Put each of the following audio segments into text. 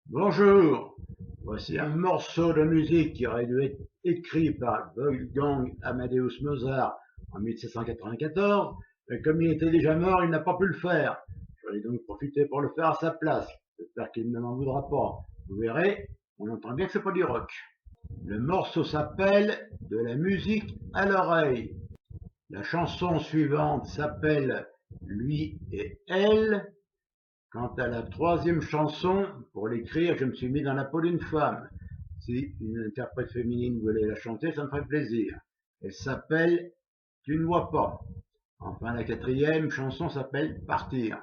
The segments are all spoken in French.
Bonjour, voici un morceau de musique qui aurait dû être écrit par Wolfgang Amadeus Mozart en 1794, mais comme il était déjà mort, il n'a pas pu le faire. Je vais donc profiter pour le faire à sa place. J'espère qu'il ne m'en voudra pas. Vous verrez, on entend bien que c'est pas du rock. Le morceau s'appelle De la musique à l'oreille. La chanson suivante s'appelle Lui et elle. Quant à la troisième chanson, pour l'écrire, je me suis mis dans la peau d'une femme. Si une interprète féminine voulait la chanter, ça me ferait plaisir. Elle s'appelle Tu ne vois pas. Enfin, la quatrième chanson s'appelle Partir.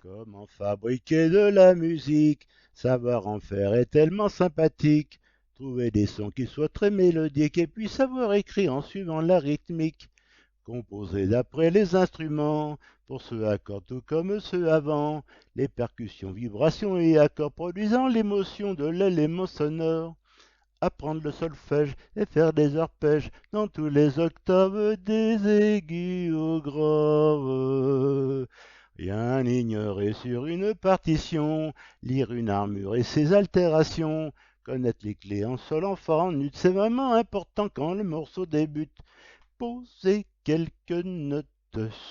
Comment fabriquer de la musique? Savoir en faire est tellement sympathique. Trouver des sons qui soient très mélodiques et puis savoir écrire en suivant la rythmique. Composer d'après les instruments, pour ceux à cordes tout comme ceux avant. Les percussions, vibrations et accords produisant l'émotion de l'élément sonore. Apprendre le solfège et faire des arpèges dans tous les octaves des aigus au grave. Rien ignorer sur une partition, lire une armure et ses altérations, connaître les clés en sol, en fa, en ut, c'est vraiment important quand le morceau débute. Poser quelques notes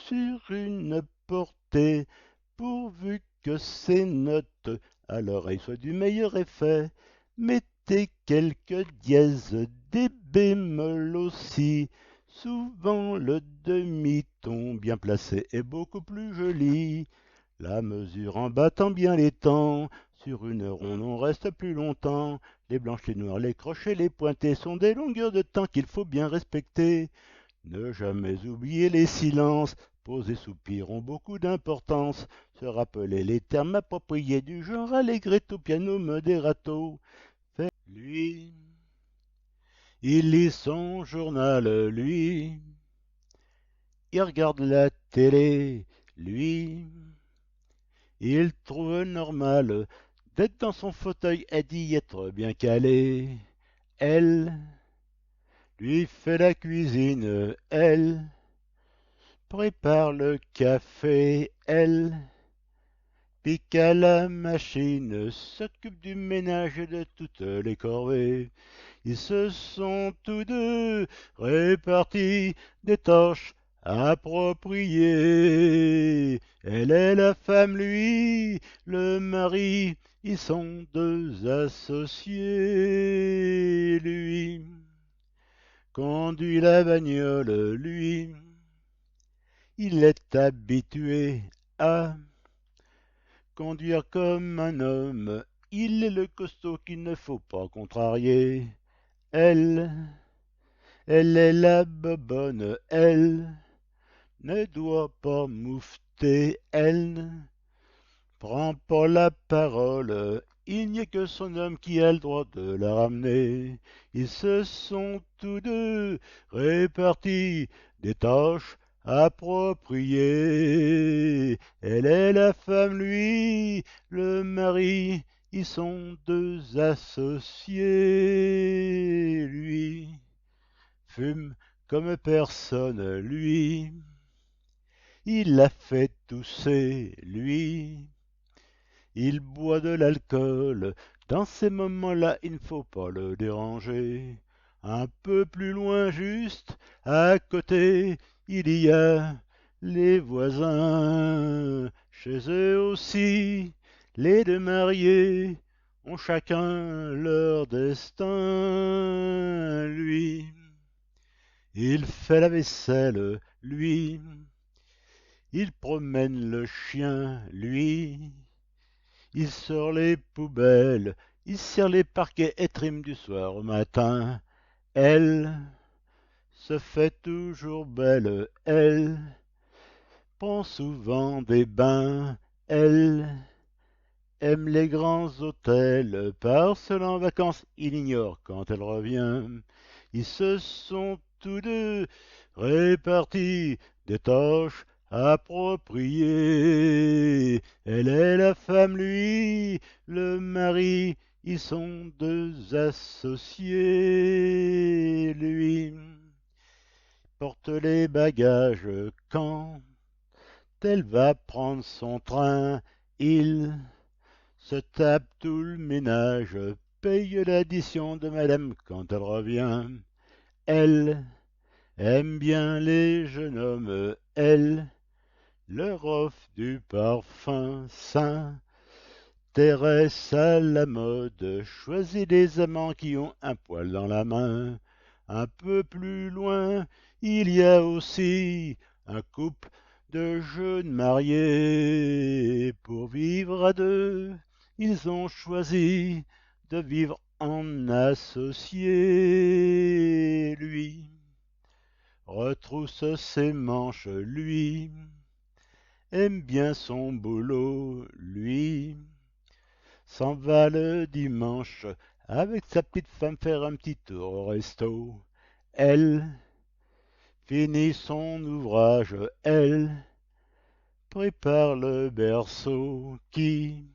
sur une portée, pourvu que ces notes à l'oreille soient du meilleur effet. Mettez quelques dièses, des bémols aussi. Souvent le demi-ton bien placé est beaucoup plus joli. La mesure en battant bien les temps, sur une ronde on reste plus longtemps. Les blanches, les noires, les crochets, les pointés sont des longueurs de temps qu'il faut bien respecter. Ne jamais oublier les silences, pauses et soupirs ont beaucoup d'importance. Se rappeler les termes appropriés du genre allegretto, piano, moderato. Fait lui, il lit son journal, lui. Il regarde la télé, lui. Il trouve normal d'être dans son fauteuil et d'y être bien calé. Elle lui fait la cuisine, elle prépare le café, elle pique à la machine, s'occupe du ménage et de toutes les corvées. Ils se sont tous deux répartis des tâches appropriées. Elle est la femme, lui, le mari, ils sont deux associés. Lui conduit la bagnole, lui, il est habitué à conduire comme un homme. Il est le costaud qu'il ne faut pas contrarier. Elle, elle est la bobonne, elle ne doit pas moufter, elle prend pas la parole. Il n'y a que son homme qui a le droit de la ramener. Ils se sont tous deux répartis des tâches appropriées. Elle est la femme, lui, le mari. Ils sont deux associés. Lui fume comme personne, lui. Il la fait tousser, lui. Il boit de l'alcool. Dans ces moments-là, il ne faut pas le déranger. Un peu plus loin, juste à côté, il y a les voisins. Chez eux aussi, les deux mariés ont chacun leur destin. Lui, il fait la vaisselle, lui. Il promène le chien, lui. Il sort les poubelles, il serre les parquets et trime du soir au matin. Elle se fait toujours belle, elle prend souvent des bains, elle aime les grands hôtels, part seule en vacances, il ignore quand elle revient. Ils se sont tous deux répartis des tâches appropriées. Elle est la femme, lui, le mari, ils sont deux associés. Lui porte les bagages quand elle va prendre son train, il se tape tout le ménage, paye l'addition de madame quand elle revient. Elle aime bien les jeunes hommes, elle leur offre du parfum sain. Thérèse à la mode, choisit des amants qui ont un poil dans la main. Un peu plus loin, il y a aussi un couple de jeunes mariés. Pour vivre à deux, ils ont choisi de vivre en associés. Lui retrousse ses manches, lui aime bien son boulot, lui s'en va le dimanche avec sa petite femme faire un petit tour au resto. Elle finit son ouvrage, elle prépare le berceau. Qui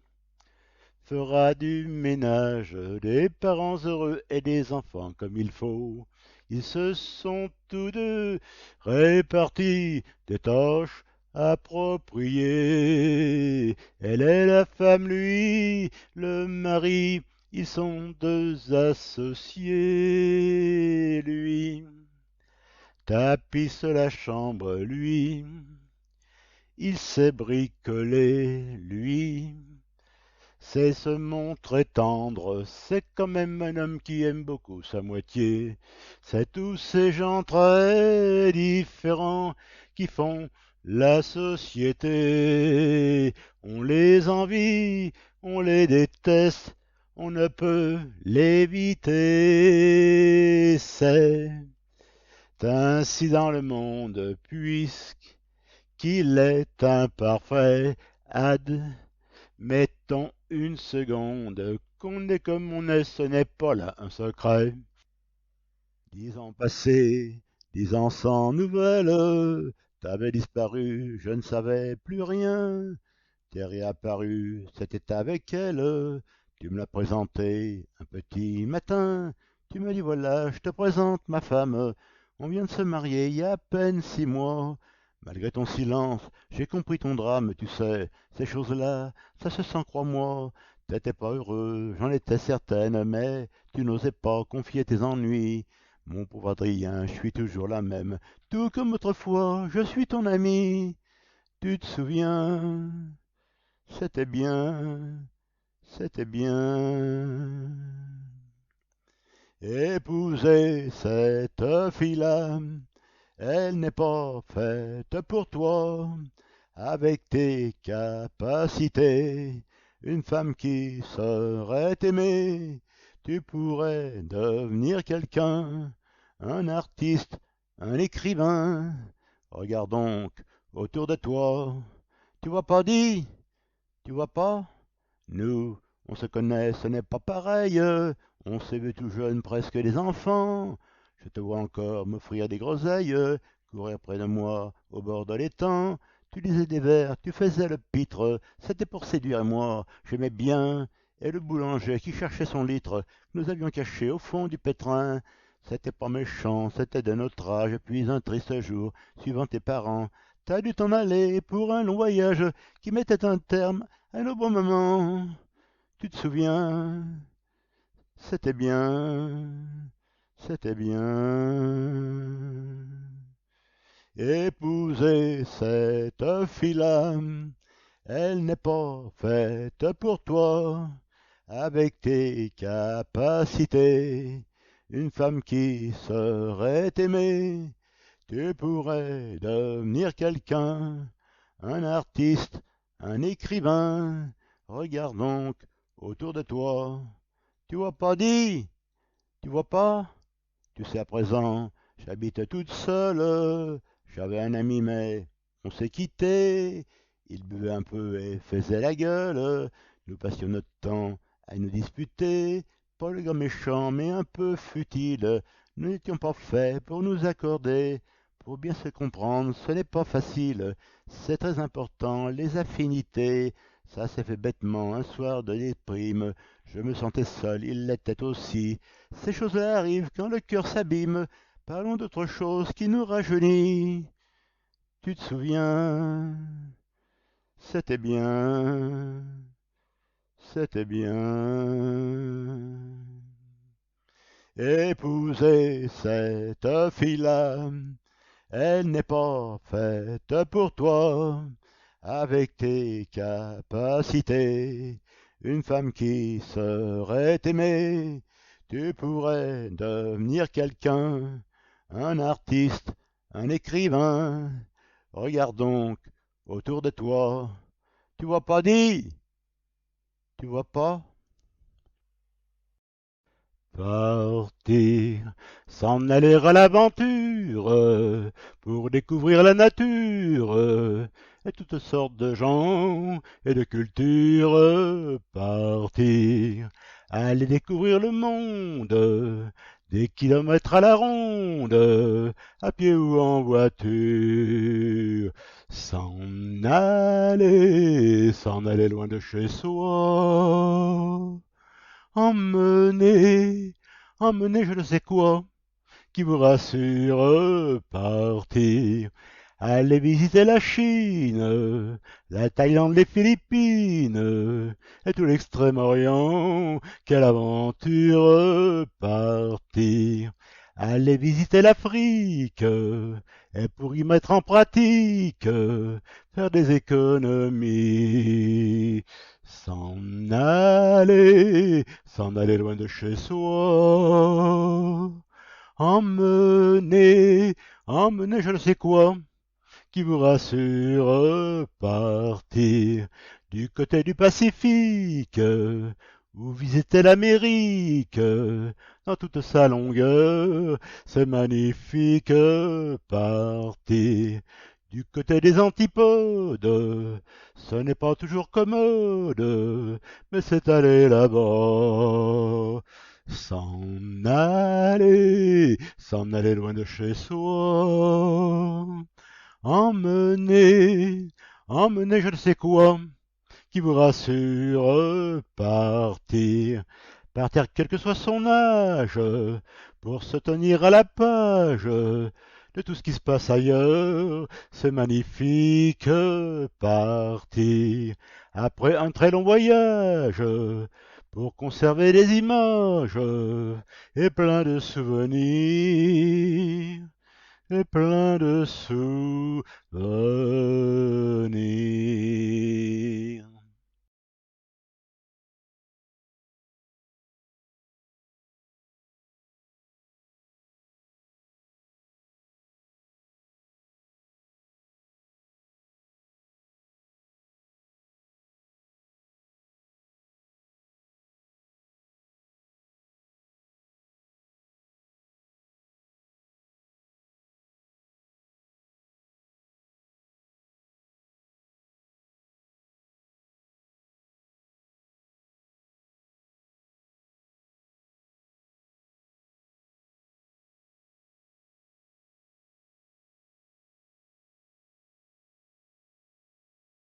fera du ménage, des parents heureux et des enfants comme il faut? Ils se sont tous deux répartis des tâches appropriées. Elle est la femme, lui, le mari, ils sont deux associés. Lui tapisse la chambre, lui, il sait bricoler, lui, c'est se montrer tendre, c'est quand même un homme qui aime beaucoup sa moitié. C'est tous ces gens très différents qui font la société. On les envie, on les déteste, on ne peut l'éviter. C'est ainsi dans le monde, puisqu'il est imparfait. Admettons une seconde qu'on est comme on est, ce n'est pas là un secret. 10 ans passés, 10 ans sans nouvelles, t'avais disparu, je ne savais plus rien. T'es réapparu, c'était avec elle, tu me l'as présenté un petit matin. Tu me dis voilà, je te présente ma femme, on vient de se marier il y a à peine 6 mois. Malgré ton silence, j'ai compris ton drame, tu sais, ces choses-là, ça se sent, crois-moi. T'étais pas heureux, j'en étais certaine, mais tu n'osais pas confier tes ennuis. Mon pauvre Adrien, je suis toujours la même, tout comme autrefois, je suis ton ami. Tu te souviens, c'était bien, c'était bien. Épouser cette fille-là, elle n'est pas faite pour toi. Avec tes capacités, une femme qui saurait t'aimer, tu pourrais devenir quelqu'un, un artiste, un écrivain. Regarde donc autour de toi, tu vois pas dit, tu vois pas? Nous, on se connaît, ce n'est pas pareil. On s'est vu tout jeune, presque des enfants. Je te vois encore m'offrir des groseilles, courir près de moi au bord de l'étang. Tu lisais des vers, tu faisais le pitre, c'était pour séduire moi. J'aimais bien. Et le boulanger qui cherchait son litre, que nous avions caché au fond du pétrin. C'était pas méchant, c'était de notre âge. Puis un triste jour, suivant tes parents, t'as dû t'en aller pour un long voyage qui mettait un terme à nos bons moments. Tu te souviens, c'était bien, c'était bien. Épouser cette fille-là, elle n'est pas faite pour toi. Avec tes capacités, une femme qui serait aimée, tu pourrais devenir quelqu'un, un artiste, un écrivain. Regarde donc autour de toi. Tu vois pas dit, tu vois pas? Tu sais à présent, j'habite toute seule. J'avais un ami mais on s'est quitté. Il buvait un peu et faisait la gueule. Nous passions notre temps à nous disputer. Pas le gars méchant mais un peu futile. Nous n'étions pas faits pour nous accorder. Pour bien se comprendre, ce n'est pas facile. C'est très important, les affinités. Ça s'est fait bêtement un soir de déprime. Je me sentais seul, il l'était aussi. Ces choses-là arrivent quand le cœur s'abîme. Parlons d'autre chose qui nous rajeunit. Tu te souviens, c'était bien, c'était bien. Épouser cette fille-là, elle n'est pas faite pour toi. Avec tes capacités, une femme qui serait aimée, tu pourrais devenir quelqu'un, un artiste, un écrivain. Regarde donc autour de toi. Tu vois pas, dis, tu vois pas? Partir, s'en aller à l'aventure, pour découvrir la nature, et toutes sortes de gens et de cultures. Partir, aller découvrir le monde, des kilomètres à la ronde, à pied ou en voiture. S'en aller loin de chez soi. Emmenez, emmenez je ne sais quoi, qui vous rassure. Partir, allez visiter la Chine, la Thaïlande, les Philippines, et tout l'Extrême-Orient. Quelle aventure. Partir, allez visiter l'Afrique, et pour y mettre en pratique, faire des économies. S'en aller loin de chez soi. Emmenez, emmenez je ne sais quoi, qui vous rassure. Partir du côté du Pacifique, ou visiter l'Amérique, dans toute sa longueur, c'est magnifique. Partir du côté des antipodes, ce n'est pas toujours commode, mais c'est aller là-bas. S'en aller loin de chez soi. Emmenez, emmenez je ne sais quoi, qui vous rassure. Partir quel que soit son âge, pour se tenir à la page de tout ce qui se passe ailleurs. C'est magnifique. Partir après un très long voyage, pour conserver des images et plein de souvenirs. Et plein de souvenirs.